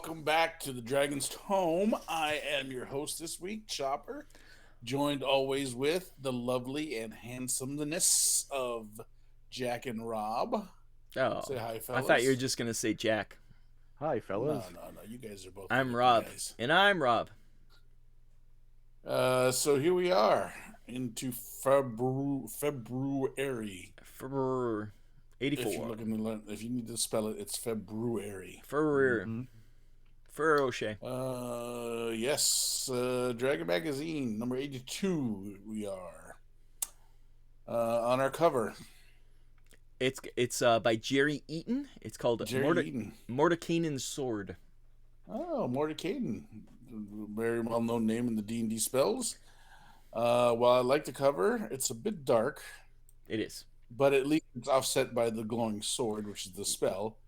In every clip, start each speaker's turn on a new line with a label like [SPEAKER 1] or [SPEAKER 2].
[SPEAKER 1] welcome back to the Dragon's Tome. I am your host this week, Chopper, joined always with the lovely and handsomeness of Jack and Rob.
[SPEAKER 2] Oh,
[SPEAKER 1] Say hi,
[SPEAKER 2] I thought you were
[SPEAKER 1] fellas.
[SPEAKER 2] just gonna say Jack.
[SPEAKER 3] Hi,
[SPEAKER 1] No,
[SPEAKER 3] fellas.
[SPEAKER 1] no, no. You guys are both
[SPEAKER 2] I'm
[SPEAKER 1] wonderful
[SPEAKER 2] Rob,
[SPEAKER 1] guys.
[SPEAKER 2] and I'm Rob.
[SPEAKER 1] So here we are into February.
[SPEAKER 2] For
[SPEAKER 1] If you're
[SPEAKER 2] 84.
[SPEAKER 1] looking to learn, if you need to spell it, it's February.
[SPEAKER 2] For
[SPEAKER 3] hmm
[SPEAKER 2] for O'Shea.
[SPEAKER 1] Yes, Dragon Magazine number 82. We are on our cover.
[SPEAKER 2] It's by Jerry Eaton. It's called
[SPEAKER 1] Jerry Eden.
[SPEAKER 2] Mordekainen's Sword.
[SPEAKER 1] Oh, Mordecai, very well known name in the D&D spells. While I like the cover, it's a bit dark,
[SPEAKER 2] It is.
[SPEAKER 1] but at least it's offset by the glowing sword, which is the spell.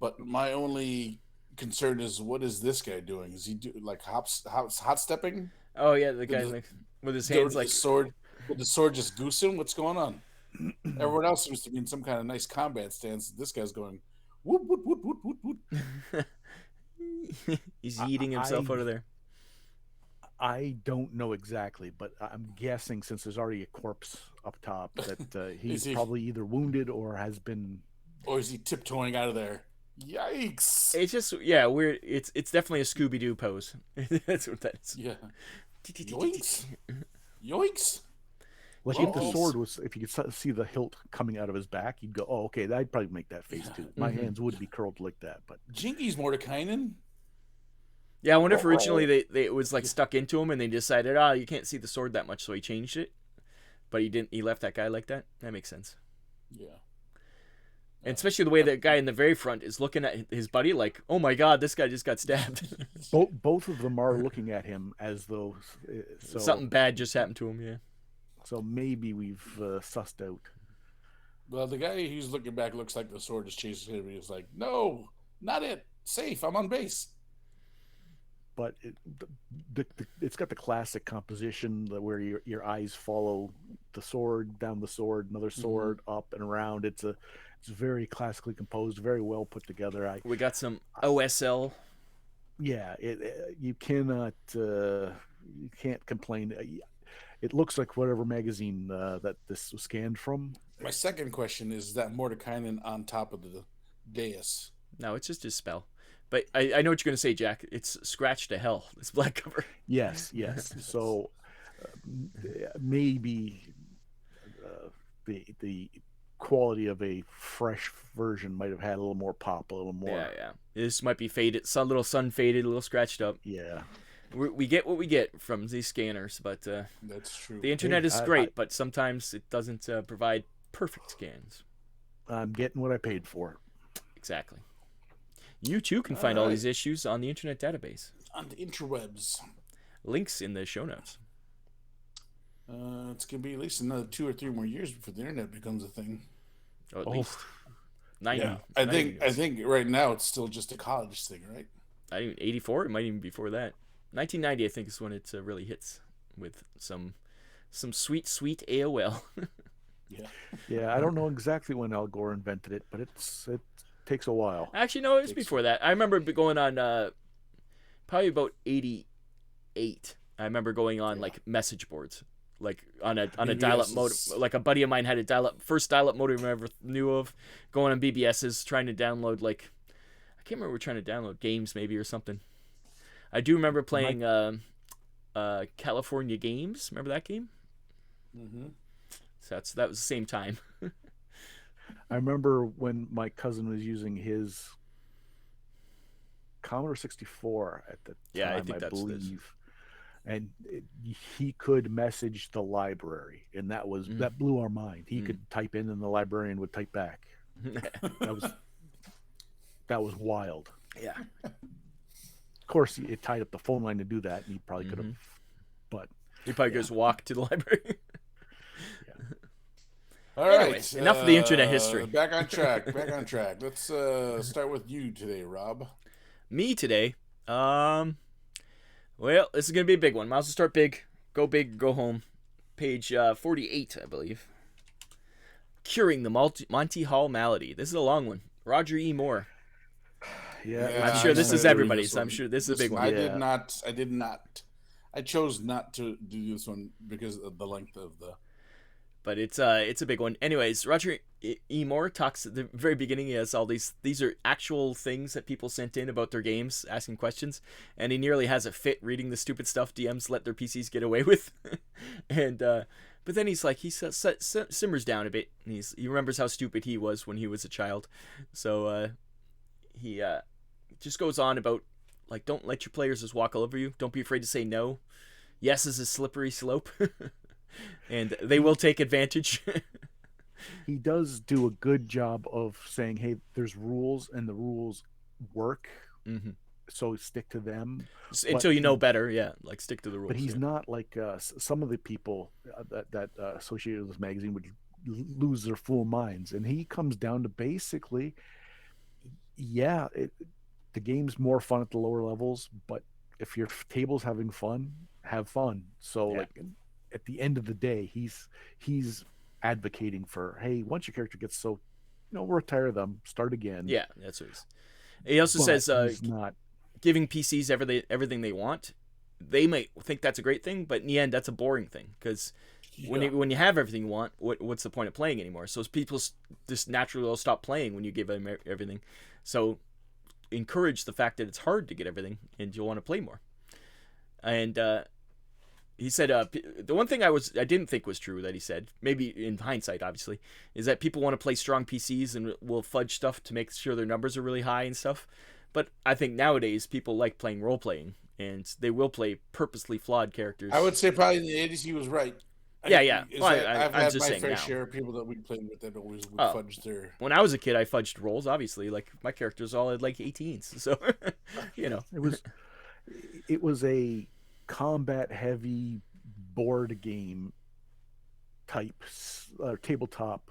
[SPEAKER 1] But my only concern is, what is this guy doing? Is he like hot stepping?
[SPEAKER 2] Oh yeah, the
[SPEAKER 1] Did
[SPEAKER 2] guy
[SPEAKER 1] the,
[SPEAKER 2] like with his
[SPEAKER 1] did
[SPEAKER 2] hands
[SPEAKER 1] the
[SPEAKER 2] like.
[SPEAKER 1] sword? Did the sword just goose him? What's going on? Everyone else seems to be in some kind of nice combat stance. This guy's going whoop whoop whoop whoop whoop whoop.
[SPEAKER 2] He's
[SPEAKER 3] I,
[SPEAKER 2] eating himself
[SPEAKER 3] I
[SPEAKER 2] out of there.
[SPEAKER 3] I don't know exactly, but I'm guessing since there's already a corpse up top that
[SPEAKER 1] Is
[SPEAKER 3] he's
[SPEAKER 1] he,
[SPEAKER 3] probably either wounded or has been.
[SPEAKER 1] or is he tiptoeing out of there? Yikes!
[SPEAKER 2] It's just weird. It's definitely a Scooby Doo pose. That's what that is.
[SPEAKER 1] Yeah. Yoinks! Yoinks!
[SPEAKER 3] Like if the
[SPEAKER 1] Jinkies.
[SPEAKER 3] sword was, if you could see the hilt coming out of his back, you'd go, "Oh, okay, I'd probably make that face too." My hands would be curled like that, but
[SPEAKER 1] Jinkies Mordekainen.
[SPEAKER 2] Yeah, I wonder if originally
[SPEAKER 1] Oh.
[SPEAKER 2] they it was like stuck into him and they decided, you can't see the sword that much, so he changed it. But he didn't. He left that guy like that. That makes sense.
[SPEAKER 1] Yeah.
[SPEAKER 2] And especially the way that guy in the very front is looking at his buddy, like, "Oh my God, this guy just got stabbed.
[SPEAKER 3] both of them are looking at him as though. So
[SPEAKER 2] Something bad just happened to him." Yeah.
[SPEAKER 3] so maybe we've sussed out.
[SPEAKER 1] Well, the guy who's looking back looks like the sword is chasing him. He's like, no, not it. Safe. I'm on base.
[SPEAKER 3] But it's got the classic composition where your eyes follow the sword down the sword, another sword up and around. It's very classically composed, very well put together.
[SPEAKER 2] We got some OSL.
[SPEAKER 3] You cannot you can't complain. It looks like whatever magazine that this was scanned from.
[SPEAKER 1] My second question is that Mordekainen on top of the dais.
[SPEAKER 2] No, it's just his spell. But I know what you're gonna say, Jack. It's scratched to hell. This black cover.
[SPEAKER 3] Yes. So maybe the quality of a fresh version might have had a little more pop, a little more.
[SPEAKER 2] Yeah. This might be faded, a little sun faded, a little scratched up.
[SPEAKER 3] Yeah.
[SPEAKER 2] We get what we get from these scanners, but
[SPEAKER 1] That's true.
[SPEAKER 2] the internet
[SPEAKER 3] Hey,
[SPEAKER 2] is great, but sometimes it doesn't provide perfect scans.
[SPEAKER 3] I'm getting what I paid for.
[SPEAKER 2] Exactly. You too can find all these issues on the internet database.
[SPEAKER 1] On the interwebs.
[SPEAKER 2] Links in the show notes.
[SPEAKER 1] It's going to be at least another 2 or 3 more years before the internet becomes a thing.
[SPEAKER 2] Or at least 90.
[SPEAKER 1] Yeah. I think right now it's still just a college thing, right?
[SPEAKER 2] I even 84. It might even be before that. 1990, I think, is when it really hits with some sweet AOL.
[SPEAKER 1] Yeah.
[SPEAKER 3] Yeah, I don't know exactly when Al Gore invented it, but it takes a while.
[SPEAKER 2] Actually, no, it was before that. I remember going on probably about 88. I remember going on like message boards, like on a dial-up modem. Like a buddy of mine had a first dial-up modem I ever knew of. Going on BBSs, trying to download I can't remember. We're trying to download games maybe or something. I do remember playing California Games. Remember that game?
[SPEAKER 1] Mm-hmm.
[SPEAKER 2] So that was the same time.
[SPEAKER 3] I remember when my cousin was using his Commodore 64 at the time,
[SPEAKER 2] I think that's
[SPEAKER 3] believe, and he could message the library, and that blew our mind. He could type in, and the librarian would type back. That was wild.
[SPEAKER 2] Yeah.
[SPEAKER 3] Of course, it tied up the phone line to do that, and he probably could have. But
[SPEAKER 2] You probably just walk to the library.
[SPEAKER 1] All right.
[SPEAKER 2] Anyways, enough of the internet history.
[SPEAKER 1] Back on track. Let's start with you today, Rob.
[SPEAKER 2] Me today. Well, this is gonna be a big one. Might as well start big, go home. Page 48, I believe. Curing the Monty Hall Malady. This is a long one. Roger E. Moore.
[SPEAKER 1] Yeah,
[SPEAKER 2] I'm sure
[SPEAKER 1] I
[SPEAKER 2] this is
[SPEAKER 1] started doing
[SPEAKER 2] everybody's.
[SPEAKER 1] this one.
[SPEAKER 2] I'm sure this is a big one.
[SPEAKER 1] I
[SPEAKER 3] Yeah.
[SPEAKER 1] did not. I did not. I chose not to do this one because of the length of the.
[SPEAKER 2] But it's a big one. Anyways, Roger E. Moore talks at the very beginning. He has all these are actual things that people sent in about their games, asking questions, and he nearly has a fit reading the stupid stuff DMs let their PCs get away with. And but then he's like he simmers down a bit, and he remembers how stupid he was when he was a child. So he just goes on about like, don't let your players just walk all over you. Don't be afraid to say no. Yes is a slippery slope. And they will take advantage.
[SPEAKER 3] He does do a good job of saying, hey, there's rules and the rules work.
[SPEAKER 2] Mm-hmm.
[SPEAKER 3] So stick to them.
[SPEAKER 2] Until you know better. Yeah. Like stick to the rules.
[SPEAKER 3] But he's not like some of the people that associated with this magazine would lose their full minds. And he comes down to basically, yeah, the game's more fun at the lower levels, but if your table's having fun, have fun. So like at the end of the day, he's advocating for, hey, once your character gets so, retire them, start again.
[SPEAKER 2] Yeah, that's what he also says
[SPEAKER 3] he's not
[SPEAKER 2] giving PCs everything they want. They might think that's a great thing, but in the end, that's a boring thing because when you have everything you want, what's the point of playing anymore? So people just naturally will stop playing when you give them everything. So encourage the fact that it's hard to get everything and you'll want to play more. And he said the one thing I didn't think was true that he said, maybe in hindsight obviously, is that people want to play strong PCs and will fudge stuff to make sure their numbers are really high and stuff. But I think nowadays people like playing role playing and they will play purposely flawed characters.
[SPEAKER 1] I would say probably in the 80s he was right.
[SPEAKER 2] Yeah. Well,
[SPEAKER 1] I've
[SPEAKER 2] I'm
[SPEAKER 1] had
[SPEAKER 2] just
[SPEAKER 1] my
[SPEAKER 2] saying
[SPEAKER 1] fair
[SPEAKER 2] now.
[SPEAKER 1] share of people that we played with that always would fudge their.
[SPEAKER 2] When I was a kid, I fudged rolls. Obviously, like my characters all had like 18s, so
[SPEAKER 3] it was a combat heavy board game type tabletop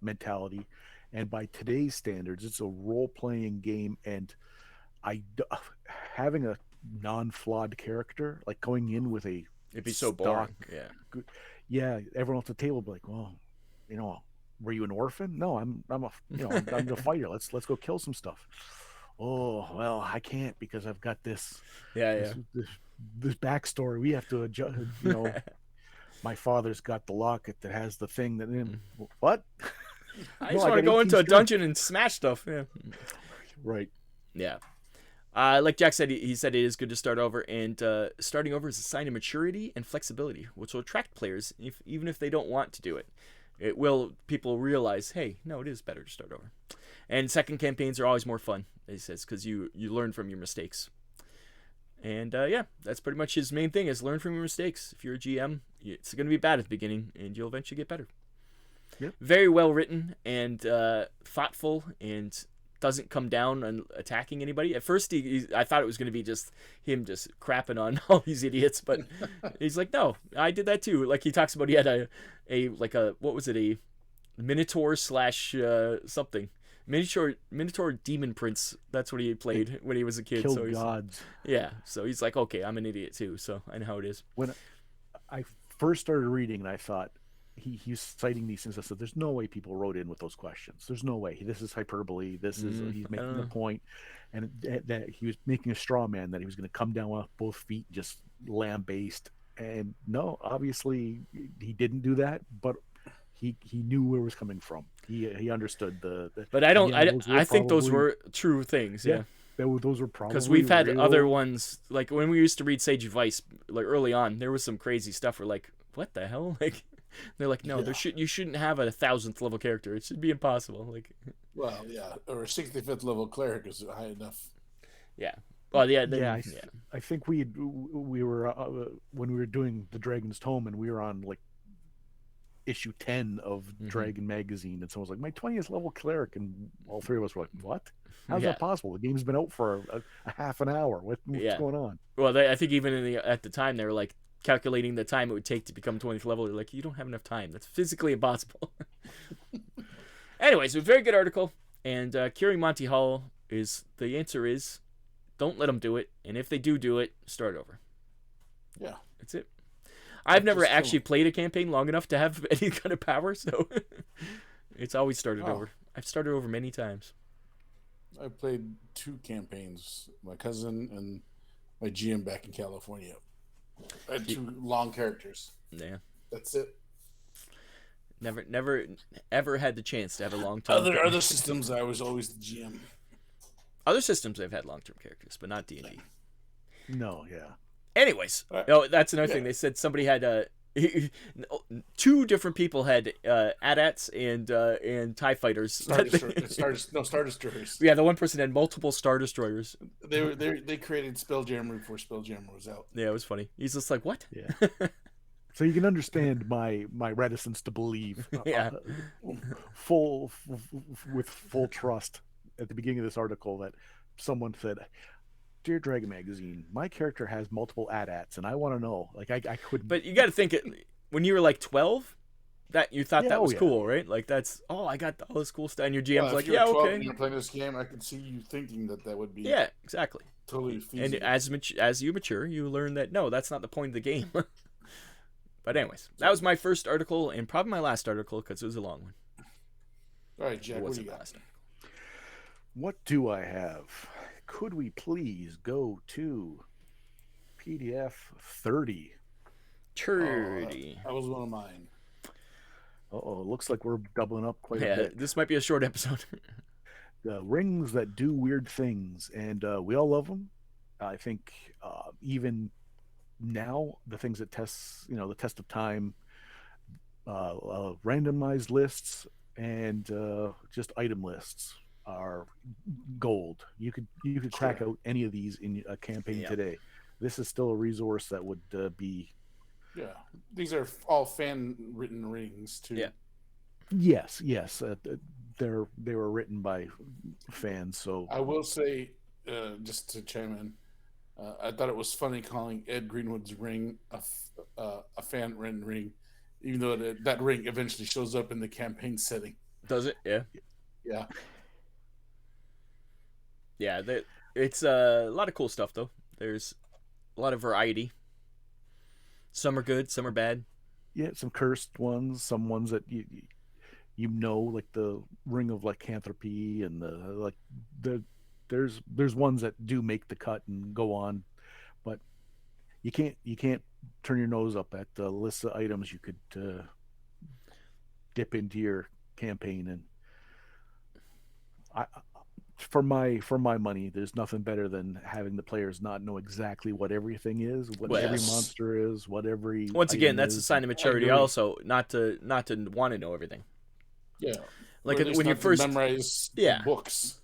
[SPEAKER 3] mentality, and by today's standards it's a role-playing game, and having a non-flawed character, like going in with a
[SPEAKER 2] it'd be so boring.
[SPEAKER 3] Everyone at the table would be like, well, were you an orphan? No, I'm a fighter. Let's go kill some stuff. Oh, well, I can't because I've got this this backstory. We have to adjust. My father's got the locket that has the thing that what?
[SPEAKER 2] I just want to go into a dungeon and smash stuff. Yeah.
[SPEAKER 3] Right.
[SPEAKER 2] Yeah. Like Jack said, he said it is good to start over, and starting over is a sign of maturity and flexibility, which will attract players even if they don't want to do it. People realize, hey, no, it is better to start over. And second campaigns are always more fun, he says, because you learn from your mistakes. And that's pretty much his main thing, is learn from your mistakes. If you're a GM, it's going to be bad at the beginning, and you'll eventually get better.
[SPEAKER 3] Yep.
[SPEAKER 2] Very well written and thoughtful, and doesn't come down on attacking anybody. At first, I thought it was going to be just him just crapping on all these idiots, but he's like, no, I did that too. Like he talks about, he had a what was it, a Minotaur / something. Minotaur Demon Prince. That's what he played when he was a kid.
[SPEAKER 3] Killed gods.
[SPEAKER 2] Yeah, so he's like, okay, I'm an idiot too, so I know how it is.
[SPEAKER 3] When I first started reading, and I thought, he's citing these things. I said, there's no way people wrote in with those questions. There's no way. This is hyperbole. This is he's making a point, and that he was making a straw man that he was going to come down with both feet, just lambaste. And no, obviously he didn't do that, but he knew where it was coming from. He understood the
[SPEAKER 2] but I think those were true things. Yeah.
[SPEAKER 3] Those were probably,
[SPEAKER 2] because we've had other ones, like when we used to read Sage of Vice, like early on, there was some crazy stuff. We're like, what the hell? Like, they're like, no, you shouldn't have a 1,000th level character. It should be impossible. Like,
[SPEAKER 1] well, yeah, or a 65th level cleric is high enough.
[SPEAKER 2] Yeah. Well, yeah.
[SPEAKER 3] I think we were when we were doing the Dragon's Tome, and we were on like issue 10 of Dragon magazine, and someone was like, my 20th level cleric, and all three of us were like, what? How's that possible? The game's been out for a half an hour. What's going on?
[SPEAKER 2] Well, I think even at the time they were like calculating the time it would take to become 20th level. They're like, you don't have enough time. That's physically impossible. Anyways, a very good article, and curing Monty Hall the answer is don't let them do it, and if they do it, start over.
[SPEAKER 1] Yeah,
[SPEAKER 2] that's it. I've never actually played a campaign long enough to have any kind of power, so it's always started over. I've started over many times.
[SPEAKER 1] I played 2 campaigns. My cousin and my GM back in California. I had 2 long characters.
[SPEAKER 2] Yeah.
[SPEAKER 1] That's it.
[SPEAKER 2] Never, ever had the chance to have a long-term.
[SPEAKER 1] Other systems, I was always the GM.
[SPEAKER 2] Other systems, I've had long-term characters, but not D&D.
[SPEAKER 3] No, yeah.
[SPEAKER 2] Anyways, that's another thing. They said somebody had 2 different people had AT-ATs and TIE fighters.
[SPEAKER 1] Star Destroyers.
[SPEAKER 2] Yeah, the one person had multiple Star Destroyers.
[SPEAKER 1] They created Spelljammer before Spelljammer was out.
[SPEAKER 2] Yeah, it was funny. He's just like, what?
[SPEAKER 3] Yeah. So you can understand my reticence to believe,
[SPEAKER 2] Yeah.
[SPEAKER 3] with full trust at the beginning of this article that someone said, "Dear Dragon Magazine, my character has multiple AT-ATs, and I want to know." Like I couldn't.
[SPEAKER 2] But you got to think when you were like 12, that you thought that was cool, right? Like that's I got all this cool stuff, and your GM's like, yeah, okay.
[SPEAKER 1] And you're playing this game, I could see you thinking that would be
[SPEAKER 2] exactly
[SPEAKER 1] totally feasible.
[SPEAKER 2] And as you mature, you learn that no, that's not the point of the game. But anyways, that was my first article and probably my last article because it was a long one.
[SPEAKER 1] All right, Jack, what do you got?
[SPEAKER 3] What do I have? Could we please go to PDF 30?
[SPEAKER 2] 30.
[SPEAKER 1] That was one of mine.
[SPEAKER 3] Uh-oh, looks like we're doubling up quite a bit.
[SPEAKER 2] This might be a short episode.
[SPEAKER 3] The rings that do weird things, and we all love them. I think even now, the things that the test of time, randomized lists and just item lists are gold. You could crack out any of these in a campaign today. This is still a resource that would be.
[SPEAKER 1] Yeah, these are all fan-written rings too.
[SPEAKER 3] Yeah. Yes. They were written by fans. So
[SPEAKER 1] I will say, just to chime in. I thought it was funny calling Ed Greenwood's ring a fan-written ring, even though that ring eventually shows up in the campaign setting.
[SPEAKER 2] Does it? Yeah.
[SPEAKER 1] Yeah.
[SPEAKER 2] Yeah. It's a lot of cool stuff, though. There's a lot of variety. Some are good, some are bad.
[SPEAKER 3] Yeah, some cursed ones, some ones that like the Ring of Lycanthropy, and there's ones that do make the cut and go on, but you can't turn your nose up at the list of items you could dip into your campaign. And for my money, there's nothing better than having the players not know exactly what everything is, what every monster is, what every
[SPEAKER 2] once again that's a sign of maturity. Also, not to want to know everything.
[SPEAKER 1] Yeah,
[SPEAKER 2] like when you first
[SPEAKER 1] memorize books.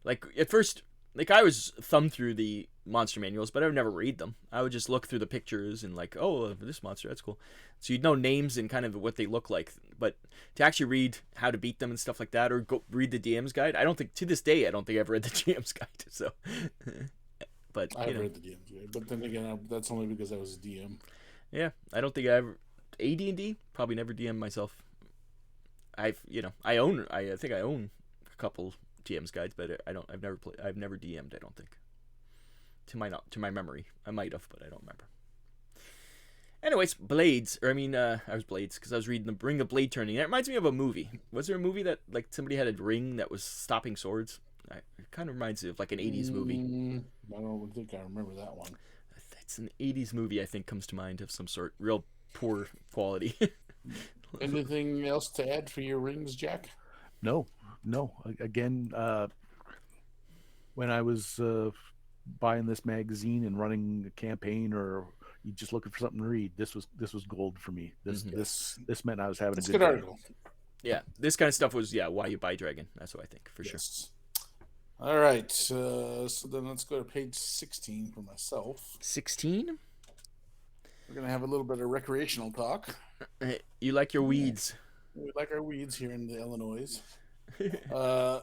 [SPEAKER 2] Like at first, like I was thumb through the monster manuals, but I would never read them. I would just look through the pictures and like, oh, this monster, that's cool. So you'd know names and kind of what they look like. But to actually read how to beat them and stuff like that, or go read the DM's guide, I don't think to this day I've read the GM's guide. So, but
[SPEAKER 1] I've read the DM's guide, but then again, that's only because I was a DM.
[SPEAKER 2] Yeah, I don't think I ever AD&D probably never DM'd myself. I think I own a couple DM's guides, but I've never DM'd. I don't think. To my memory, I might have, but I don't remember. Anyways, Blades, or I was Blades because I was reading the Ring of Blade Turning. That reminds me of a movie. Was there a movie that like somebody had a ring that was stopping swords? It kind of reminds me of like an 80s movie.
[SPEAKER 1] I don't think I remember that one.
[SPEAKER 2] It's an 80s movie I think comes to mind of some sort, real poor quality.
[SPEAKER 1] Anything else to add for your rings, Jack?
[SPEAKER 3] No. Again, when I was buying this magazine and running a campaign, or you just looking for something to read, this was gold for me. This meant I was having a good
[SPEAKER 1] article.
[SPEAKER 2] Yeah, this kind of stuff was why you buy Dragon. That's what I think for sure.
[SPEAKER 1] All right, so then let's go to page 16 for myself.
[SPEAKER 2] 16?
[SPEAKER 1] We're gonna have a little bit of recreational talk.
[SPEAKER 2] You like your weeds?
[SPEAKER 1] We like our weeds here in the Illinois.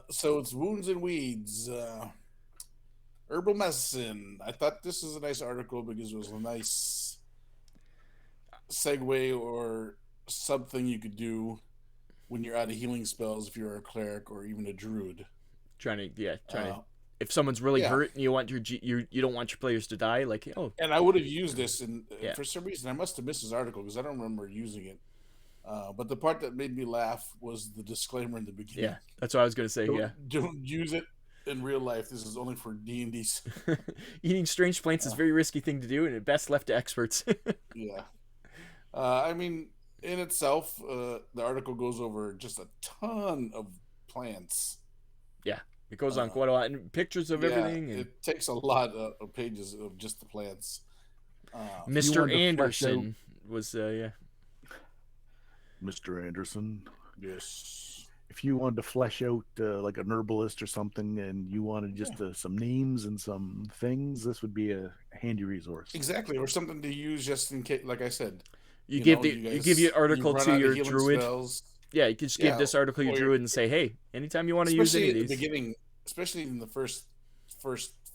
[SPEAKER 1] So it's Wounds and Weeds. Herbal medicine. I thought this was a nice article because it was a nice segue or something you could do when you're out of healing spells if you're a cleric or even a druid.
[SPEAKER 2] Trying to if someone's really hurt and you want you don't want your players to die, like
[SPEAKER 1] And I would have used this, and for some reason I must have missed this article because I don't remember using it. But the part that made me laugh was the disclaimer in the beginning.
[SPEAKER 2] Yeah, that's what I was gonna say.
[SPEAKER 1] Don't use it in real life. This is only for D&D's.
[SPEAKER 2] Eating strange plants is a very risky thing to do, and it best left to experts.
[SPEAKER 1] Yeah. I mean, in itself, the article goes over just a ton of plants.
[SPEAKER 2] Yeah, it goes on quite a lot, and pictures of everything. And
[SPEAKER 1] it takes a lot of pages of just the plants.
[SPEAKER 2] Mr. Anderson was, yeah.
[SPEAKER 3] Mr. Anderson.
[SPEAKER 1] Yes.
[SPEAKER 3] If you wanted to flesh out like an herbalist or something, and you wanted just some names and some things, this would be a handy resource.
[SPEAKER 1] Exactly, or something to use just in case. Like I said,
[SPEAKER 2] you give the article to your druid.
[SPEAKER 1] Spells.
[SPEAKER 2] Yeah, you can just give this article to your druid and say, "Hey, anytime you want to use any of these."
[SPEAKER 1] Especially at the beginning, especially in the first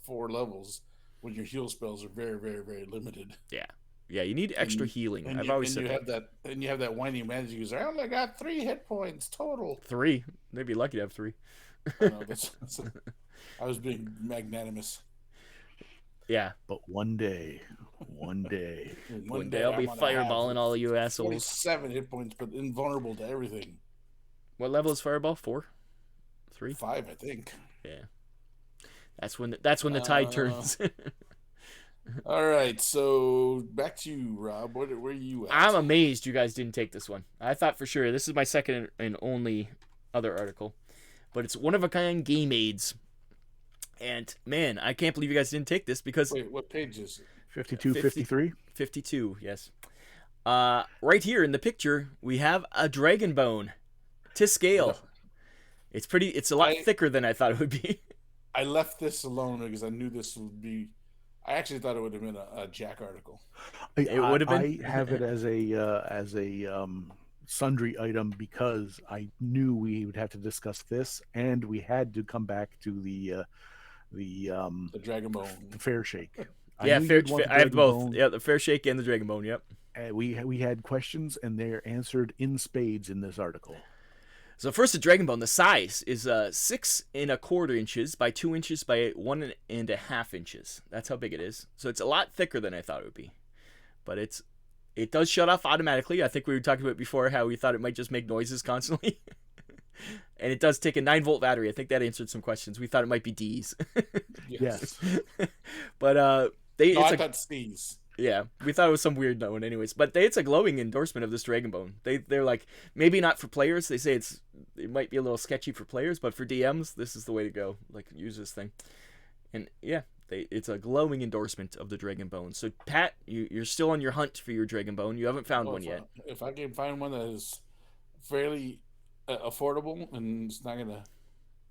[SPEAKER 1] 4 levels, when your heal spells are very, very, very limited.
[SPEAKER 2] Yeah. Yeah, you need extra healing. I've always said that.
[SPEAKER 1] And you have that whiny manager who's I only got 3 hit points total.
[SPEAKER 2] 3? They'd be lucky to have 3.
[SPEAKER 1] I know, I was being magnanimous.
[SPEAKER 2] Yeah.
[SPEAKER 3] But one day
[SPEAKER 2] I'll be fireballing all of you assholes.
[SPEAKER 1] 27 hit points, but invulnerable to everything.
[SPEAKER 2] What level is Fireball? 4? 3?
[SPEAKER 1] 5, I think.
[SPEAKER 2] Yeah. That's when the tide turns.
[SPEAKER 1] All right, so back to you, Rob. Where are you at?
[SPEAKER 2] I'm amazed you guys didn't take this one. I thought for sure this is my second and only other article, but it's one of a kind game aids. And man, I can't believe you guys didn't take this because
[SPEAKER 1] wait, what page is it?
[SPEAKER 3] 52, 53?
[SPEAKER 2] 52, yes. Right here in the picture, we have a dragon bone to scale. It's a lot thicker than I thought it would be.
[SPEAKER 1] I left this alone because I knew this would be. I actually thought it would have been a Jack article.
[SPEAKER 2] It would have been.
[SPEAKER 3] I have it as a sundry item because I knew we would have to discuss this, and we had to come back to the
[SPEAKER 1] dragon bone,
[SPEAKER 3] fair shake.
[SPEAKER 2] Yeah, I have both. Bone. Yeah, the fair shake and the dragon bone. Yep.
[SPEAKER 3] We had questions, and they're answered in spades in this article.
[SPEAKER 2] So first, the dragon bone. The size is 6 1/4 inches by 2 inches by 1.5 inches. That's how big it is. So it's a lot thicker than I thought it would be, but it does shut off automatically. I think we were talking about before how we thought it might just make noises constantly, and it does take a 9-volt battery. I think that answered some questions. We thought it might be D's.
[SPEAKER 3] Yes,
[SPEAKER 2] but
[SPEAKER 1] I thought C's.
[SPEAKER 2] Yeah, we thought it was some weird one anyways. But it's a glowing endorsement of this dragon bone. They're like, maybe not for players. They say it might be a little sketchy for players, but for DMs, this is the way to go. Like, use this thing. And yeah, it's a glowing endorsement of the dragon bone. So Pat, you're still on your hunt for your dragon bone. You haven't found one yet.
[SPEAKER 1] If I can find one that is fairly affordable and it's not gonna.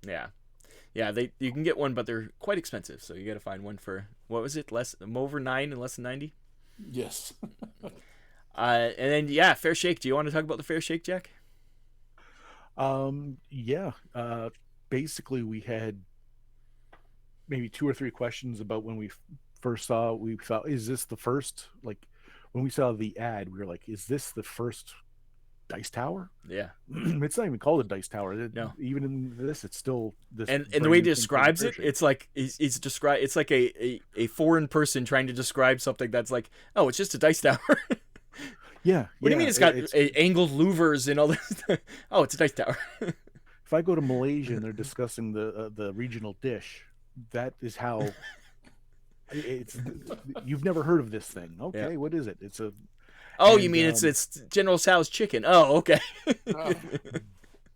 [SPEAKER 2] Yeah, you can get one, but they're quite expensive. So you got to find one for, what was it? Over 9 and less than 90.
[SPEAKER 1] Yes.
[SPEAKER 2] And then fair shake. Do you want to talk about the fair shake, Jack?
[SPEAKER 3] Yeah. Basically, we had maybe 2 or 3 questions about when we first saw. We thought, is this the first? Like when we saw the ad, we were like, is this the first dice tower?
[SPEAKER 2] Yeah.
[SPEAKER 3] It's not even called a dice tower.
[SPEAKER 2] No.
[SPEAKER 3] Even in this, it's still this.
[SPEAKER 2] And the way he describes it, it's like it's like a foreign person trying to describe something that's like, oh, it's just a dice tower.
[SPEAKER 3] Yeah.
[SPEAKER 2] What do you mean it's got angled louvers and all this? Oh, it's a dice tower.
[SPEAKER 3] If I go to Malaysia and they're discussing the regional dish, that is how. It's you've never heard of this thing. Okay, what is it? It's a.
[SPEAKER 2] Oh, you mean it's General Tso's chicken? Oh, okay.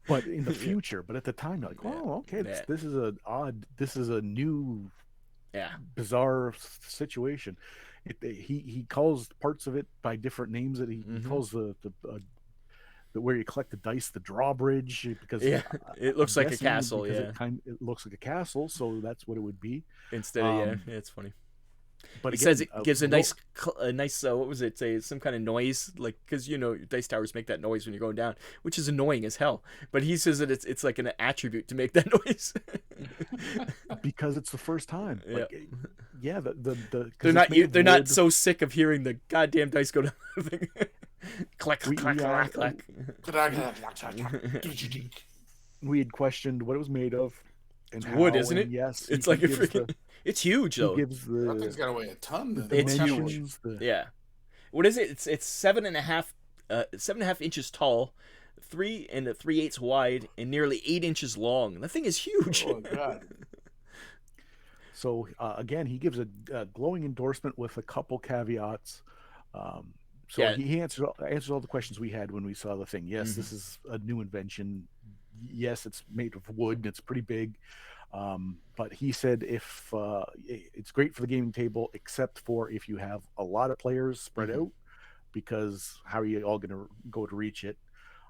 [SPEAKER 3] But in the future, but at the time, you're like, oh, okay, this is a new, bizarre situation. He calls parts of it by different names that he calls the where you collect the dice, the drawbridge, because
[SPEAKER 2] it looks like a castle. Yeah,
[SPEAKER 3] it looks like a castle, so that's what it would be.
[SPEAKER 2] Instead of it's funny.
[SPEAKER 3] But
[SPEAKER 2] it says it gives a nice what was it? Say some kind of noise, like because dice towers make that noise when you're going down, which is annoying as hell. But he says that it's like an attribute to make that noise
[SPEAKER 3] because it's the first time.
[SPEAKER 2] Yeah,
[SPEAKER 3] like,
[SPEAKER 2] they're not so sick of hearing the goddamn dice go down the thing. Clack clack clack clack.
[SPEAKER 3] We had questioned what it was made of.
[SPEAKER 2] It's wood, isn't it?
[SPEAKER 3] Yes,
[SPEAKER 2] it's like a freaking. It's huge though.
[SPEAKER 1] That thing's got to weigh a ton.
[SPEAKER 2] It's huge. Yeah. What is it? It's 7.5 inches tall, 3 3/8 wide, and nearly 8 inches long. That thing is huge.
[SPEAKER 1] Oh God.
[SPEAKER 3] So again, he gives a glowing endorsement with a couple caveats. Um, so
[SPEAKER 2] Yeah.
[SPEAKER 3] he answers all the questions we had when we saw the thing. Yes,
[SPEAKER 2] Mhm.
[SPEAKER 3] this is a new invention. Yes, it's made of wood and it's pretty big. But he said if it's great for the gaming table, except for if you have a lot of players spread
[SPEAKER 2] Mhm.
[SPEAKER 3] out, because how are you all going to go to reach it?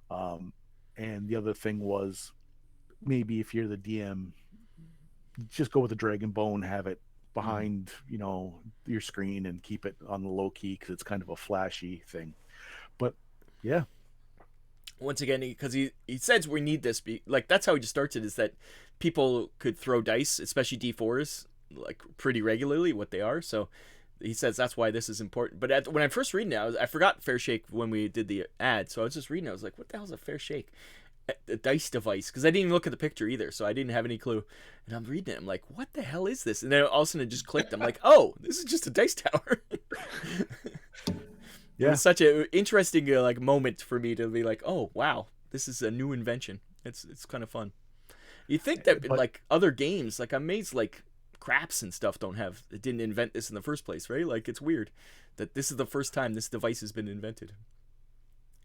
[SPEAKER 3] Um, and the other thing was maybe if you're the DM, just go with the dragon bone, have it behind your screen and keep it on the low key because it's kind of a flashy thing. But yeah,
[SPEAKER 2] Once again, because he says we need this. Like that's how he just starts it. Is that people could throw dice, especially D4s, like pretty regularly, what they are. So he says that's why this is important. But when I first reading it, I forgot fair shake when we did the ad. So I was just reading it. I was like, what the hell is a fair shake? A dice device, because I didn't even look at the picture either, so I didn't have any clue. And I'm reading it, I'm like, what the hell is this? And then all of a sudden it just clicked. I'm like, oh, this is just a dice tower. It was such an interesting like moment for me to be like, oh wow, this is a new invention. It's kind of fun. You think that in like other games, like I'm amazed like Craps and stuff didn't invent this in the first place, right? Like it's weird that this is the first time this device has been invented.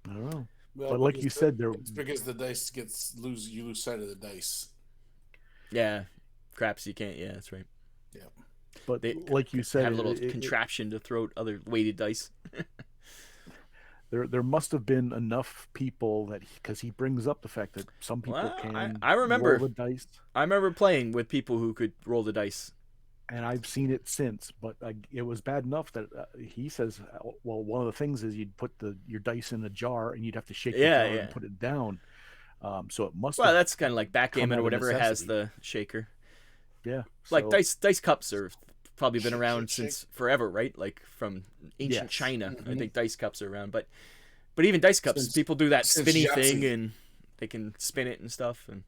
[SPEAKER 3] I don't know.
[SPEAKER 1] Well,
[SPEAKER 3] but like you said,
[SPEAKER 1] it's because the dice you lose sight of the dice.
[SPEAKER 2] Yeah, Craps you can't. Yeah, that's right.
[SPEAKER 3] Yeah, but like you said,
[SPEAKER 2] have a little contraption to throw other weighted dice.
[SPEAKER 3] There must have been enough people that because he brings up the fact that some people can
[SPEAKER 2] I remember
[SPEAKER 3] roll the dice.
[SPEAKER 2] I remember playing with people who could roll the dice,
[SPEAKER 3] and I've seen it since. But it was bad enough that he says, well, one of the things is you'd put your dice in a jar and you'd have to shake the jar and put it down. So it must.
[SPEAKER 2] Well, that's kind of like backgammon or whatever has the shaker.
[SPEAKER 3] Yeah,
[SPEAKER 2] like dice cups are probably been around since forever, right? Like from ancient China. I think dice cups are around, but even dice cups, people do that spinny thing and they can spin it and stuff. And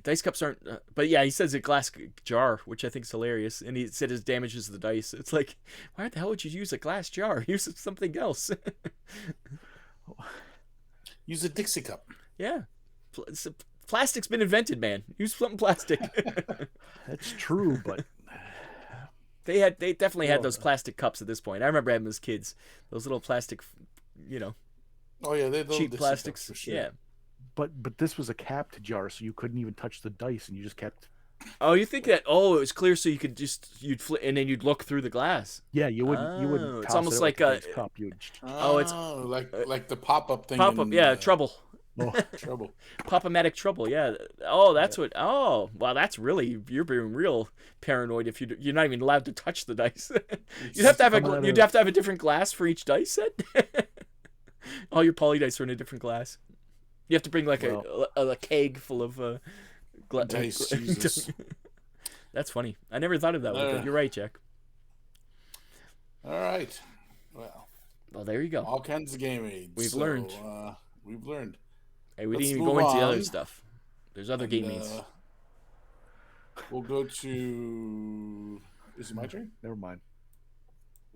[SPEAKER 2] dice cups aren't. But yeah, he says a glass jar, which I think is hilarious. And he said it damages the dice. It's like, why the hell would you use a glass jar? Use something else.
[SPEAKER 1] Use a Dixie cup.
[SPEAKER 2] Yeah, plastic's been invented, man. Use something plastic.
[SPEAKER 3] That's true, but.
[SPEAKER 2] They definitely had those plastic cups at this point. I remember having those kids, those little plastic,
[SPEAKER 1] Oh yeah, they
[SPEAKER 2] cheap plastics. For sure. Yeah,
[SPEAKER 3] but this was a capped jar, so you couldn't even touch the dice, and you just kept.
[SPEAKER 2] Oh, you think that? Oh, it was clear, so you could you'd flip, and then you'd look through the glass.
[SPEAKER 3] Yeah, you wouldn't. You wouldn't.
[SPEAKER 2] It's almost like a
[SPEAKER 3] cup. You'd...
[SPEAKER 2] it's
[SPEAKER 1] like the pop-up thing.
[SPEAKER 2] Pop-up, yeah, trouble.
[SPEAKER 1] Oh, trouble.
[SPEAKER 2] Pop-O-Matic trouble, yeah. Oh, that's what. Oh, well, that's really you're being real paranoid if you're not even allowed to touch the dice. You'd have to have a different glass for each dice set. All your poly dice are in a different glass. You have to bring like a keg full of
[SPEAKER 1] dice. Jesus.
[SPEAKER 2] That's funny. I never thought of that one. You're right, Jack.
[SPEAKER 1] All right.
[SPEAKER 2] Well, there you go.
[SPEAKER 1] All kinds of game aids.
[SPEAKER 2] We've learned.
[SPEAKER 1] We've learned.
[SPEAKER 2] Hey, we didn't even go into the other stuff. There's other game aids.
[SPEAKER 1] We'll go to. Is it my turn?
[SPEAKER 3] Never mind.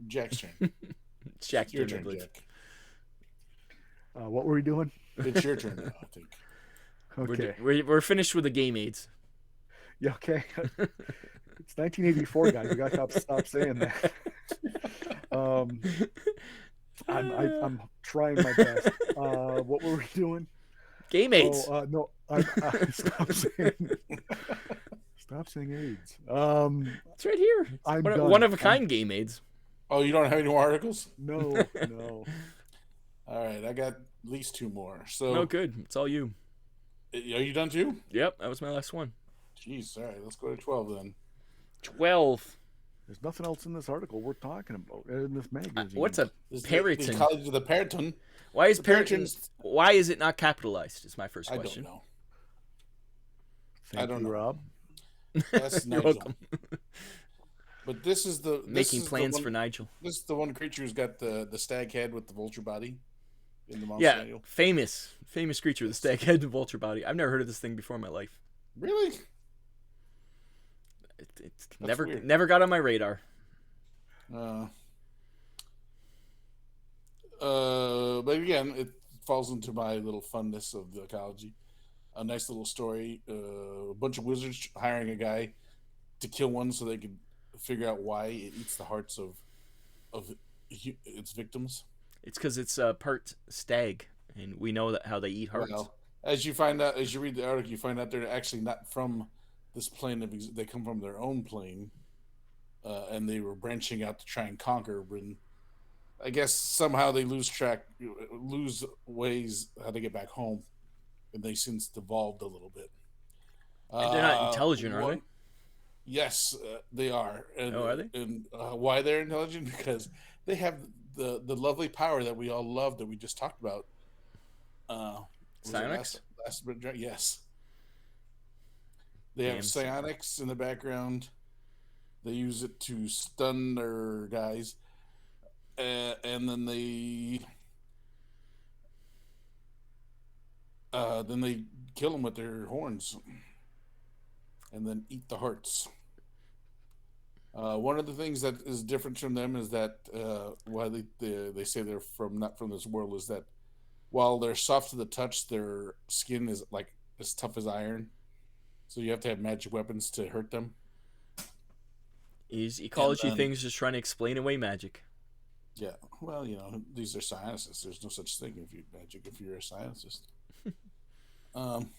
[SPEAKER 1] Jack's turn.
[SPEAKER 2] It's Jack's
[SPEAKER 1] your
[SPEAKER 2] turn,
[SPEAKER 1] Jack.
[SPEAKER 3] What were we doing?
[SPEAKER 1] It's your turn now, I think.
[SPEAKER 3] Okay.
[SPEAKER 2] We're finished with the game aids.
[SPEAKER 3] Yeah, okay. It's 1984, guys. We gotta stop saying that. I'm trying my best. What were we doing?
[SPEAKER 2] Game aids.
[SPEAKER 3] Oh, no, stop saying AIDS.
[SPEAKER 2] It's right here. One of a kind game aids.
[SPEAKER 1] Oh, you don't have any more articles?
[SPEAKER 3] No.
[SPEAKER 1] All right, I got at least 2 more. So.
[SPEAKER 2] No, good. It's all you.
[SPEAKER 1] Are you done too?
[SPEAKER 2] Yep, that was my last one.
[SPEAKER 1] Jeez, all right, let's go to 12 then.
[SPEAKER 2] 12.
[SPEAKER 3] There's nothing else in this article we're talking about in this magazine.
[SPEAKER 2] What's a periton?
[SPEAKER 1] The College of the Periton.
[SPEAKER 2] Why is periton? Why is it not capitalized? Is my first question.
[SPEAKER 1] I don't know.
[SPEAKER 3] Thank you, Rob.
[SPEAKER 1] That's
[SPEAKER 2] You're
[SPEAKER 1] Nigel.
[SPEAKER 2] welcome.
[SPEAKER 1] But this is the
[SPEAKER 2] making plans for Nigel.
[SPEAKER 1] This is the one creature who's got the stag head with the vulture body in the
[SPEAKER 2] monster manual. Famous creature, the stag head and vulture body. I've never heard of this thing before in my life.
[SPEAKER 1] Really?
[SPEAKER 2] It's never got on my radar.
[SPEAKER 1] But again, it falls into my little funness of the ecology. A nice little story. A bunch of wizards hiring a guy to kill one so they could figure out why it eats the hearts of its victims.
[SPEAKER 2] It's because it's part stag, and we know that how they eat hearts.
[SPEAKER 1] Well, as you find out, as you read the article, you find out they're actually not from this plane. They come from their own plane, and they were branching out to try and conquer. And I guess somehow they lose ways how to get back home, and they since devolved a little bit.
[SPEAKER 2] And they're not intelligent, are they?
[SPEAKER 1] Yes, they are. And,
[SPEAKER 2] are they?
[SPEAKER 1] And why they're intelligent? Because they have the lovely power that we all love that we just talked about.
[SPEAKER 2] Psionics?
[SPEAKER 1] Yes. They have psionics in the background. They use it to stun their guys. And then they kill them with their horns. And then eat the hearts. One of the things that is different from them is that why they say they're not from this world is that while they're soft to the touch, their skin is like as tough as iron. So you have to have magic weapons to hurt them.
[SPEAKER 2] Is ecology things just trying to explain away magic?
[SPEAKER 1] Yeah, well, these are scientists. There's no such thing if you're a scientist. I'm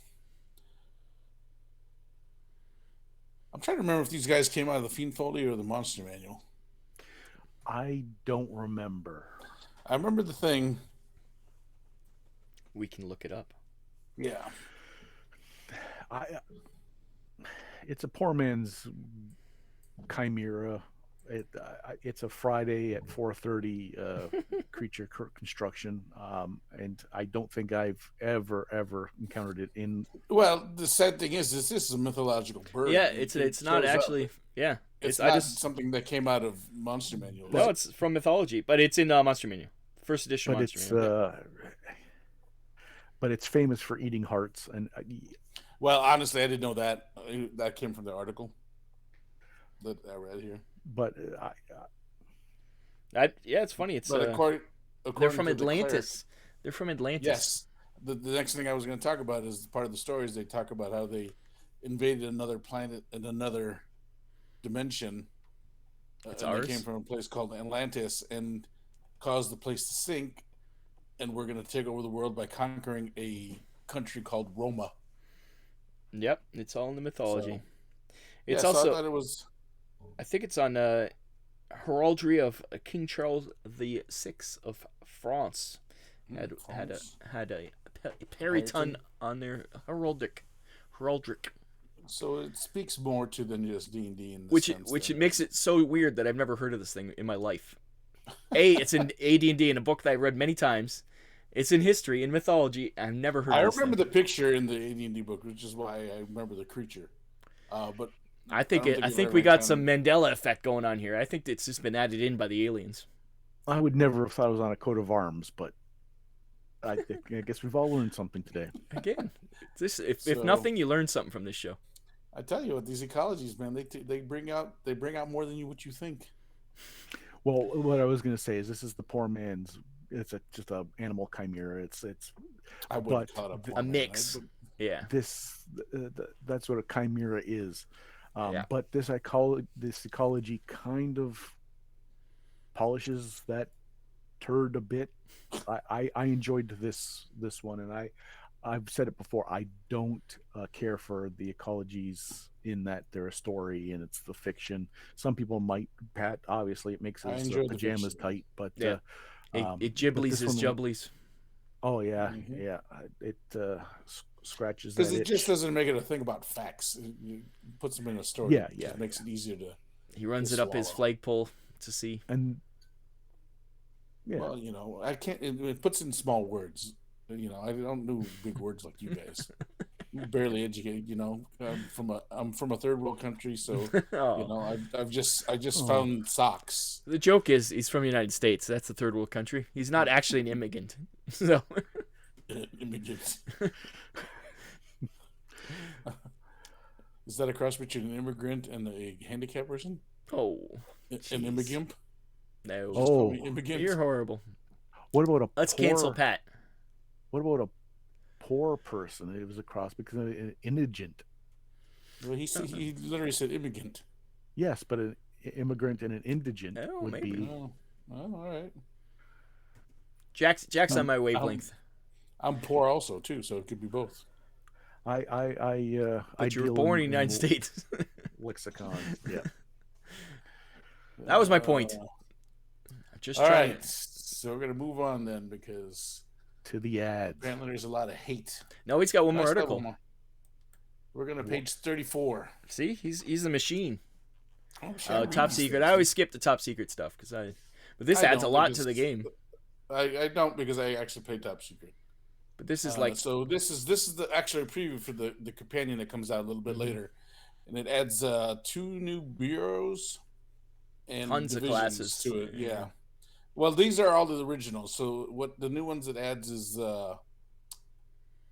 [SPEAKER 1] trying to remember if these guys came out of the Fiend Folio or the Monster Manual.
[SPEAKER 3] I don't remember.
[SPEAKER 1] I remember the thing.
[SPEAKER 2] We can look it up.
[SPEAKER 1] Yeah.
[SPEAKER 3] It's a poor man's chimera. It's a Friday at 4:30 creature construction, and I don't think I've ever encountered it in.
[SPEAKER 1] Well, the sad thing is, this is a mythological bird.
[SPEAKER 2] Yeah, it's not actually. Yeah,
[SPEAKER 1] it's not something that came out of Monster Manual.
[SPEAKER 2] No, it's from mythology, but it's in Monster Manual, first edition
[SPEAKER 3] but
[SPEAKER 2] Monster
[SPEAKER 3] it's,
[SPEAKER 2] Manual.
[SPEAKER 3] But it's famous for eating hearts, and
[SPEAKER 1] well, honestly, I didn't know that. That came from the article that I read here.
[SPEAKER 3] But
[SPEAKER 2] yeah, it's funny. It's
[SPEAKER 1] according
[SPEAKER 2] they're from
[SPEAKER 1] to
[SPEAKER 2] Atlantis. They're from Atlantis.
[SPEAKER 1] Yes. The next thing I was going to talk about is part of the stories. They talk about how they invaded another planet in another dimension.
[SPEAKER 2] It's ours.
[SPEAKER 1] They came from a place called Atlantis and caused the place to sink. And we're going to take over the world by conquering a country called Roma.
[SPEAKER 2] Yep, it's all in the mythology. It's
[SPEAKER 1] so
[SPEAKER 2] also.
[SPEAKER 1] I thought it was.
[SPEAKER 2] I think it's on heraldry of King Charles VI of France. Had a periton on their heraldic.
[SPEAKER 1] So it speaks more to than just D&D in
[SPEAKER 2] which it makes it so weird that I've never heard of this thing in my life. It's in AD&D in a book that I read many times. It's in history and mythology. I've never heard.
[SPEAKER 1] I remember the picture in the AD&D book, which is why I remember the creature. But
[SPEAKER 2] I think we got some Mandela effect going on here. I think it's just been added in by the aliens.
[SPEAKER 3] I would never have thought it was on a coat of arms, but I guess we've all learned something today.
[SPEAKER 2] Again, if nothing, you learn something from this show.
[SPEAKER 1] I tell you what, these ecologies, man, they bring out more than what you think.
[SPEAKER 3] Well, what I was going to say is this is the poor man's. It's just a animal chimera.
[SPEAKER 1] I would call it
[SPEAKER 2] a mix. Yeah.
[SPEAKER 3] That's what a chimera is.
[SPEAKER 2] Yeah.
[SPEAKER 3] But this ecology kind of polishes that turd a bit. I enjoyed this one, and I've said it before. I don't care for the ecologies in that they're a story and it's the fiction. Some people might, Pat. Obviously, it makes his pajamas tight, but
[SPEAKER 2] yeah. It gibblies his jubblies.
[SPEAKER 3] Oh yeah, yeah. It scratches
[SPEAKER 1] because
[SPEAKER 3] it
[SPEAKER 1] just doesn't make it a thing about facts. It puts them in a story.
[SPEAKER 3] Yeah.
[SPEAKER 1] It makes it easier to.
[SPEAKER 2] He runs it up his flagpole to see.
[SPEAKER 3] And yeah,
[SPEAKER 1] well, I can't. It puts in small words. I don't do big words like you guys. Barely educated. I'm from a third world country, so I just found socks.
[SPEAKER 2] The joke is he's from the United States. That's a third world country. He's not actually an immigrant. So
[SPEAKER 1] immigrant. Is that a cross between an immigrant and a handicapped person?
[SPEAKER 2] Oh,
[SPEAKER 1] an immigrant?
[SPEAKER 2] No.
[SPEAKER 3] Oh,
[SPEAKER 2] you're horrible.
[SPEAKER 3] What about
[SPEAKER 2] Let's cancel Pat.
[SPEAKER 3] What about a poor person? It was a cross because of an indigent.
[SPEAKER 1] Well, he literally said immigrant.
[SPEAKER 3] Yes, but an immigrant and an indigent
[SPEAKER 2] Oh,
[SPEAKER 3] would
[SPEAKER 2] maybe.
[SPEAKER 3] be.
[SPEAKER 1] Oh, well, all right.
[SPEAKER 2] Jack's on my
[SPEAKER 1] I'm,
[SPEAKER 2] wavelength.
[SPEAKER 1] I'm poor also too, so it could be both.
[SPEAKER 3] I
[SPEAKER 2] But you were
[SPEAKER 3] deal
[SPEAKER 2] born in the
[SPEAKER 3] in
[SPEAKER 2] United States.
[SPEAKER 3] lexicon. Yeah.
[SPEAKER 2] That was my point. Just
[SPEAKER 1] All
[SPEAKER 2] trying.
[SPEAKER 1] right, so we're gonna move on then because
[SPEAKER 3] To the ads.
[SPEAKER 1] apparently there's a lot of hate.
[SPEAKER 2] No, he's got one more
[SPEAKER 1] I still have
[SPEAKER 2] article.
[SPEAKER 1] one more. We're gonna page 34.
[SPEAKER 2] See, he's a machine.
[SPEAKER 1] Oh, shit, I read
[SPEAKER 2] Top
[SPEAKER 1] these
[SPEAKER 2] secret.
[SPEAKER 1] things.
[SPEAKER 2] I always skip the top secret stuff but this
[SPEAKER 1] I
[SPEAKER 2] adds a
[SPEAKER 1] don't
[SPEAKER 2] lot to
[SPEAKER 1] because-
[SPEAKER 2] the game.
[SPEAKER 1] I don't because I actually played Top Secret.
[SPEAKER 2] But this is
[SPEAKER 1] So this is the actually a preview for the companion that comes out a little bit later, and it adds 2 new bureaus and
[SPEAKER 2] Tons of
[SPEAKER 1] divisions
[SPEAKER 2] classes.
[SPEAKER 1] to it. Yeah. Well, these are all the originals. So what the new ones it adds is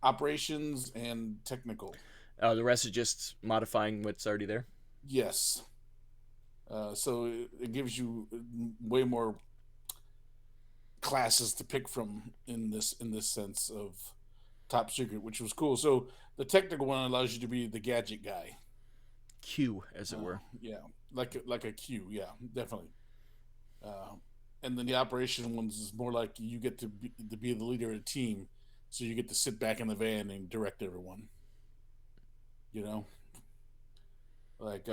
[SPEAKER 1] operations and technical.
[SPEAKER 2] the rest is just modifying what's already there.
[SPEAKER 1] Yes. So it gives you way more classes to pick from in this sense of Top Secret, which was cool. So the technical one allows you to be the gadget guy.
[SPEAKER 2] Q, as it were.
[SPEAKER 1] Yeah, like a Q. Yeah, definitely. And then the operation ones is more like you get to be the leader of a team, so you get to sit back in the van and direct everyone. You know, like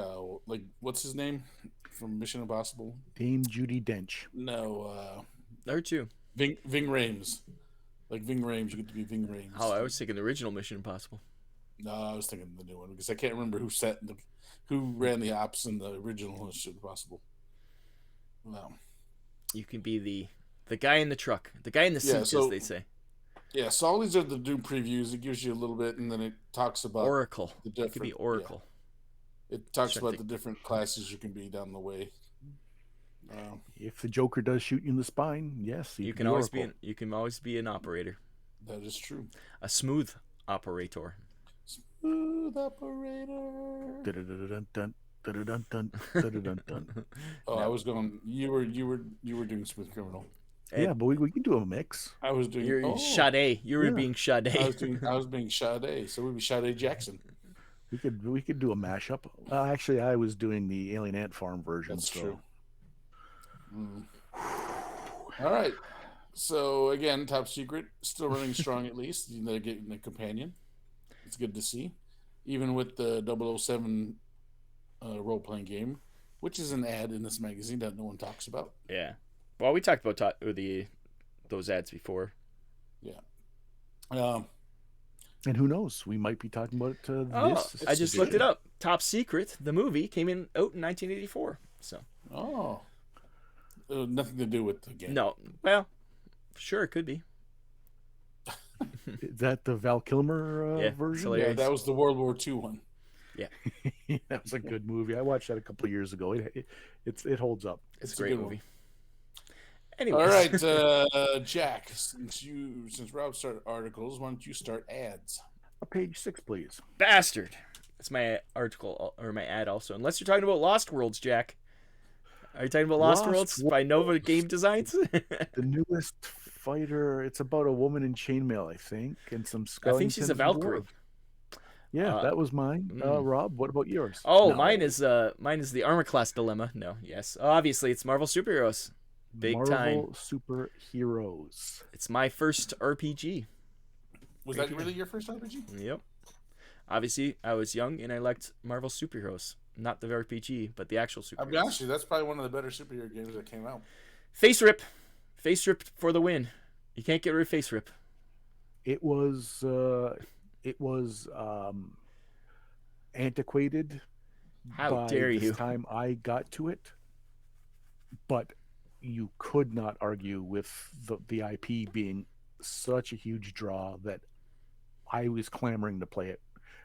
[SPEAKER 1] what's his name from Mission Impossible?
[SPEAKER 3] Dame Judi Dench.
[SPEAKER 1] No,
[SPEAKER 2] There too.
[SPEAKER 1] Ving Rhames. Like Ving Rhames, you get to be Ving Rhames.
[SPEAKER 2] Oh, I was thinking the original Mission Impossible.
[SPEAKER 1] No, I was thinking the new one because I can't remember who ran the ops in the original Mission Impossible. Well,
[SPEAKER 2] You can be the guy in the truck, the guy in the seat, as they say.
[SPEAKER 1] Yeah, so all these are the new previews. It gives you a little bit, and then it talks about
[SPEAKER 2] Oracle.
[SPEAKER 1] The
[SPEAKER 2] It could be Oracle.
[SPEAKER 1] Yeah. It talks about the different classes you can be down the way.
[SPEAKER 3] If the Joker does shoot you in the spine, yes,
[SPEAKER 2] You can always be an operator,
[SPEAKER 1] That is true.
[SPEAKER 2] a smooth operator.
[SPEAKER 1] Smooth operator.
[SPEAKER 3] Dun-dun-dun-dun, dun-dun-dun-dun, dun-dun-dun-dun.
[SPEAKER 1] Oh, I was going. You were doing Smooth Criminal.
[SPEAKER 3] Yeah, but we can do a mix.
[SPEAKER 1] I was doing.
[SPEAKER 2] You're Sade. You were being Sade.
[SPEAKER 1] I was being Sade. So we'd be Sade Jackson.
[SPEAKER 3] We could do a mashup. Actually, I was doing the Alien Ant Farm version.
[SPEAKER 1] That's true. All right. So again, Top Secret still running strong. At least they're getting a companion. It's good to see, even with the 007 role playing game, which is an ad in this magazine that no one talks about.
[SPEAKER 2] Yeah. Well, we talked about those ads before.
[SPEAKER 1] Yeah.
[SPEAKER 3] And who knows? We might be talking about this.
[SPEAKER 2] I just looked it up. Top Secret, the movie, came out in 1984. So.
[SPEAKER 1] Oh. Nothing to do with the game.
[SPEAKER 2] No. Well, sure, it could be.
[SPEAKER 3] Is that the Val Kilmer version?
[SPEAKER 1] Yeah, that was the World War II one.
[SPEAKER 2] Yeah.
[SPEAKER 3] That was a good movie. I watched that a couple of years ago. It holds up.
[SPEAKER 2] It's a great movie.
[SPEAKER 1] One.
[SPEAKER 2] Anyways.
[SPEAKER 1] All right, Jack. Since Rob started articles, why don't you start ads?
[SPEAKER 3] Page 6, please.
[SPEAKER 2] Bastard. That's my article or my ad also. Unless you're talking about Lost Worlds, Jack. Are you talking about Lost Worlds by Nova Game Designs?
[SPEAKER 3] The newest fighter. It's about a woman in chainmail, I think, and some skeletons.
[SPEAKER 2] I think she's a Valkyrie.
[SPEAKER 3] Yeah, that was mine. Rob, what about yours?
[SPEAKER 2] Oh,
[SPEAKER 3] No.
[SPEAKER 2] mine is the Armor Class Dilemma. No, yes. Obviously, it's Marvel Superheroes. Big time.
[SPEAKER 3] Marvel Superheroes.
[SPEAKER 2] It's my first RPG.
[SPEAKER 1] Was that really your first RPG?
[SPEAKER 2] Yep. Obviously, I was young and I liked Marvel Superheroes. Not the RPG, but the actual superheroes.
[SPEAKER 1] I'll be honest with you, that's probably one of the better superhero games that came out.
[SPEAKER 2] Face Rip. Face Rip for the win. You can't get rid of Face Rip.
[SPEAKER 3] It was antiquated.
[SPEAKER 2] How dare
[SPEAKER 3] this
[SPEAKER 2] you?
[SPEAKER 3] Time I got to it, but you could not argue with the IP being such a huge draw that I was clamoring to play it.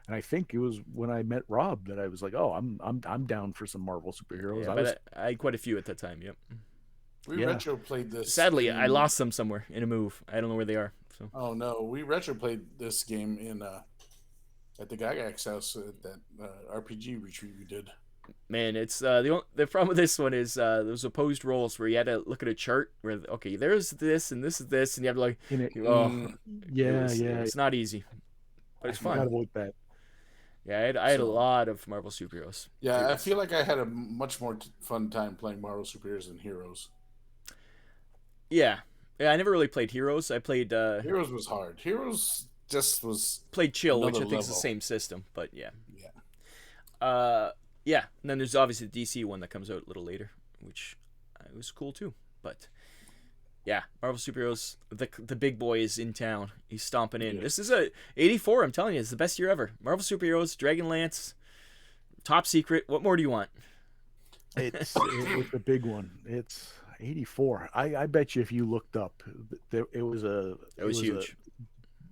[SPEAKER 3] And I think it was when I met Rob that I was like, "Oh, I'm down for some Marvel superheroes."
[SPEAKER 2] Yeah, I had quite a few at that time. Yep.
[SPEAKER 1] We retro played this.
[SPEAKER 2] Sadly, I lost them somewhere in a move. I don't know where they are. So.
[SPEAKER 1] Oh no, we retro played this game in at the Gygax house at that RPG retreat we did.
[SPEAKER 2] Man, it's the problem with this one is those opposed roles where you had to look at a chart where there's this and this is this and you have to
[SPEAKER 3] yeah.
[SPEAKER 2] It's not easy, but it's fun.
[SPEAKER 3] I forgot about that.
[SPEAKER 2] Yeah, I had a lot of Marvel superheroes.
[SPEAKER 1] Yeah, I
[SPEAKER 2] Heroes.
[SPEAKER 1] feel like I had a much more fun time playing Marvel superheroes than Heroes.
[SPEAKER 2] Yeah. Yeah, I never really played Heroes. I played
[SPEAKER 1] Heroes was hard. Heroes just was
[SPEAKER 2] Chill, which
[SPEAKER 1] another
[SPEAKER 2] I think is the
[SPEAKER 1] level.
[SPEAKER 2] same system, but yeah.
[SPEAKER 1] Yeah.
[SPEAKER 2] Yeah, and then there's obviously the DC one that comes out a little later, which was cool too. But yeah, Marvel superheroes, the big boy is in town. He's stomping in.
[SPEAKER 1] Yeah.
[SPEAKER 2] This is a 84. I'm telling you, it's the best year ever. Marvel superheroes, Dragonlance, Top Secret. What more do you want?
[SPEAKER 3] It's a big one. It's 84. I bet you if you looked up, it was
[SPEAKER 2] huge.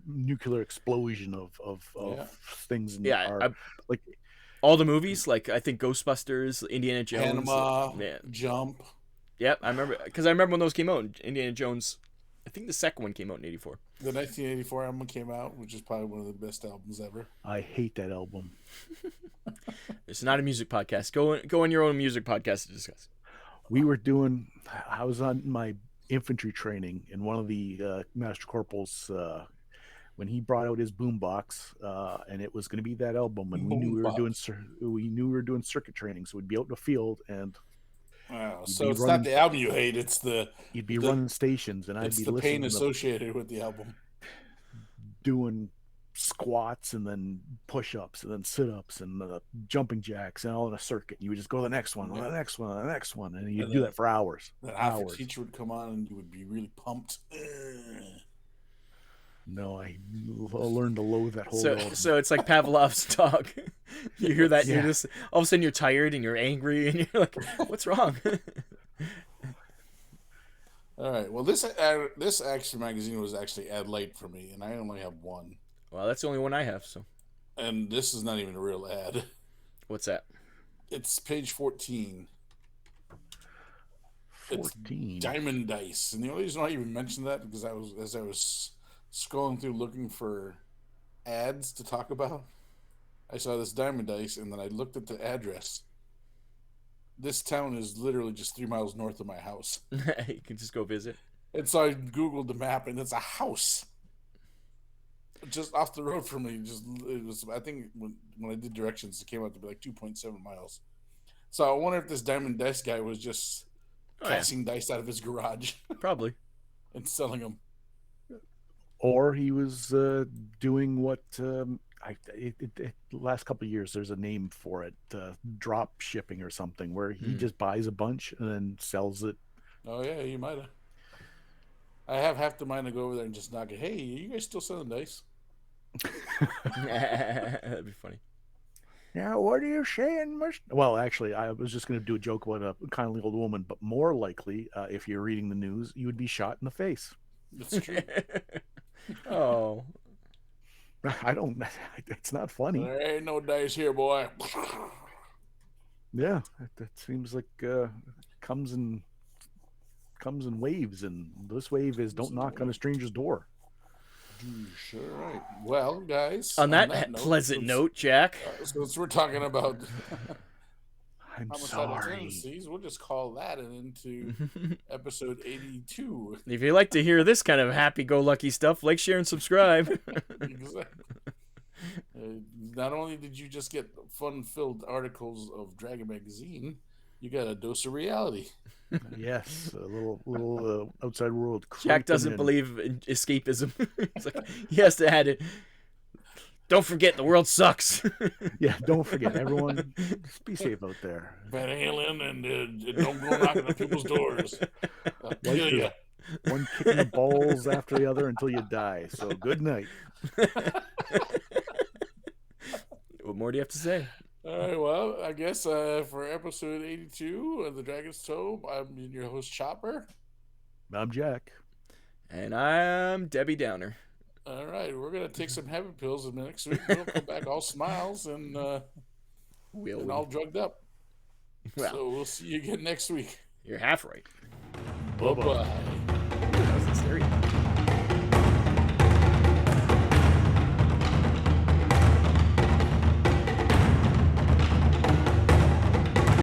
[SPEAKER 3] A nuclear explosion of things. In
[SPEAKER 2] Yeah,
[SPEAKER 3] like
[SPEAKER 2] all the movies. Like I think Ghostbusters, Indiana Jones,
[SPEAKER 1] Panama, Jump.
[SPEAKER 2] Yep, I remember because I remember when those came out. Indiana Jones, I think the second one came out in '84.
[SPEAKER 1] The 1984 album came out, which is probably one of the best albums ever.
[SPEAKER 3] I hate that album.
[SPEAKER 2] It's not a music podcast. Go on your own music podcast to discuss.
[SPEAKER 3] I was on my infantry training, and one of the master corporals, when he brought out his boombox, and it was going to be that album, and we knew we were doing circuit training, so we'd be out in the field, and
[SPEAKER 1] so it's not the album you hate; it's
[SPEAKER 3] you'd be running stations, and I'd be
[SPEAKER 1] the pain
[SPEAKER 3] listening
[SPEAKER 1] associated with the album,
[SPEAKER 3] doing squats and then push-ups and then sit-ups and jumping jacks and all in a circuit. You would just go to the next one, the next one, the next one, and you'd do that for hours.
[SPEAKER 1] After the teacher would come on, and you would be really pumped.
[SPEAKER 3] No, I learned to loathe that whole.
[SPEAKER 2] So it's like Pavlov's dog. You hear that, you're just all of a sudden you're tired and you're angry and you're like, "What's wrong?"
[SPEAKER 1] All right. Well, this Action magazine was actually ad late for me, and I only have one.
[SPEAKER 2] Well, that's the only one I have. So.
[SPEAKER 1] And this is not even a real ad.
[SPEAKER 2] What's that?
[SPEAKER 1] It's page 14.
[SPEAKER 3] 14.
[SPEAKER 1] It's Diamond Dice, and the only reason why I even mentioned that because as I was scrolling through looking for ads to talk about, I saw this Diamond Dice, and then I looked at the address. This town is literally just 3 miles north of my house.
[SPEAKER 2] You can just go visit.
[SPEAKER 1] And so I Googled the map, and it's a house just off the road from me. It was. I think when I did directions, it came out to be like 2.7 miles. So I wonder if this Diamond Dice guy was just casting dice out of his garage.
[SPEAKER 2] Probably.
[SPEAKER 1] And selling them.
[SPEAKER 3] Or he was doing what the last couple of years there's a name for it, drop shipping or something, where he just buys a bunch and then sells it.
[SPEAKER 1] Oh yeah, you might have. I have half the mind to go over there and just knock it. Hey, are you guys still selling dice?
[SPEAKER 2] That'd be funny.
[SPEAKER 3] Now, what are you saying, Well, actually, I was just going to do a joke about a kindly old woman, but more likely, if you're reading the news, you would be shot in the face.
[SPEAKER 1] That's true.
[SPEAKER 2] Oh.
[SPEAKER 3] I don't. It's not funny.
[SPEAKER 1] There ain't no dice here, boy.
[SPEAKER 3] Yeah, that seems like comes in waves, and this wave is don't knock on a stranger's door.
[SPEAKER 1] Sure, right. Well, guys,
[SPEAKER 2] on that pleasant note, Jack.
[SPEAKER 1] Since we're talking about
[SPEAKER 3] I'm sorry.
[SPEAKER 1] We'll just call that into episode 82.
[SPEAKER 2] If you like to hear this kind of happy-go-lucky stuff, like, share, and subscribe.
[SPEAKER 1] Exactly. Not only did you just get fun-filled articles of Dragon Magazine, you got a dose of reality.
[SPEAKER 3] Yes, a little outside world.
[SPEAKER 2] Jack doesn't believe in escapism. He's like, he has to add it. Don't forget, the world sucks.
[SPEAKER 3] Yeah, don't forget, everyone. Just be safe out there.
[SPEAKER 1] Van Halen and don't go knocking on people's doors. I'll kill you.
[SPEAKER 3] One kick in the balls after the other until you die. So good night.
[SPEAKER 2] What more do you have to say?
[SPEAKER 1] All right, well, I guess for episode 82 of the Dragon's Tome, I'm your host, Chopper.
[SPEAKER 3] I'm Jack.
[SPEAKER 2] And I'm Debbie Downer.
[SPEAKER 1] All right, we're going to take some heavy pills, and next week we'll come back all smiles and all drugged up. Well, so we'll see you again next week.
[SPEAKER 2] You're half right.
[SPEAKER 1] Bye-bye.
[SPEAKER 2] That was scary.